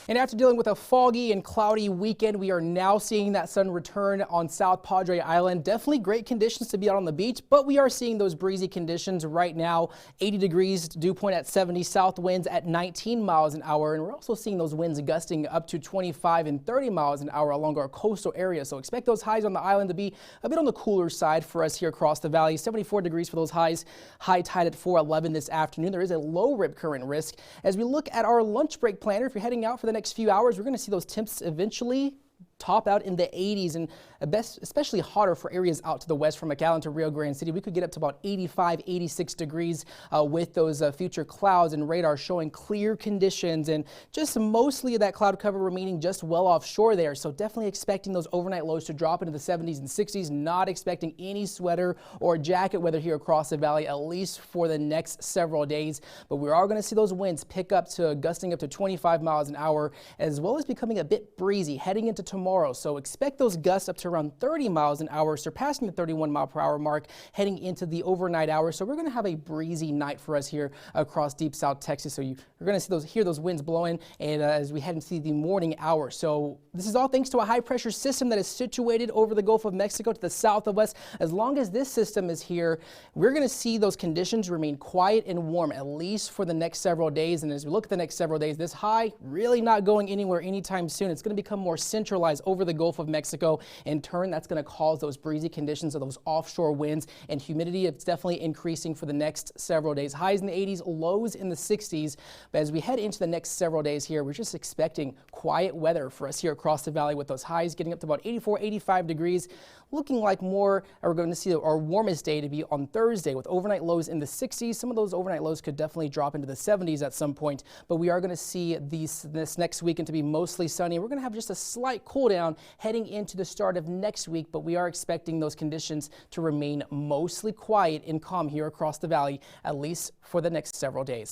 And after dealing with a foggy and cloudy weekend, we are now seeing that sun return on South Padre Island. Definitely great conditions to be out on the beach, but we are seeing those breezy conditions right now. 80 degrees, dew point at 70, south winds at 19 miles an hour. And we're also seeing those winds gusting up to 25 and 30 miles an hour along our coastal area. So expect those highs on the island to be a bit on the cooler side for us here across the valley. 74 degrees for those highs. High tide at 4:11 this afternoon. There is a low rip current risk. As we look at our lunch break planner, if you're heading out for the next few hours, we're going to see those temps eventually top out in the 80s and especially hotter for areas out to the west from McAllen to Rio Grande City. We could get up to about 85, 86 degrees with those future clouds and radar showing clear conditions and just mostly of that cloud cover remaining just well offshore there. So definitely expecting those overnight lows to drop into the 70s and 60s. Not expecting any sweater or jacket weather here across the valley, at least for the next several days. But we are going to see those winds pick up to gusting up to 25 miles an hour, as well as becoming a bit breezy heading into tomorrow. So expect those gusts up to around 30 miles an hour, surpassing the 31 mile per hour mark heading into the overnight hours. So we're going to have a breezy night for us here across deep South Texas. So you're going to see hear those winds blowing and as we head into the morning hour. So this is all thanks to a high pressure system that is situated over the Gulf of Mexico to the south of us. As long as this system is here, we're going to see those conditions remain quiet and warm, at least for the next several days. And as we look at the next several days, this high really not going anywhere anytime soon. It's going to become more centralized over the Gulf of Mexico. In turn, that's going to cause those breezy conditions of those offshore winds and humidity. It's definitely increasing for the next several days. Highs in the 80s, lows in the 60s. But as we head into the next several days here, we're just expecting quiet weather for us here across the valley with those highs getting up to about 84, 85 degrees. Looking like we're going to see our warmest day to be on Thursday with overnight lows in the 60s. Some of those overnight lows could definitely drop into the 70s at some point, but we are going to see this next weekend to be mostly sunny. We're going to have just a slight cool down heading into the start of next week, but we are expecting those conditions to remain mostly quiet and calm here across the valley, at least for the next several days.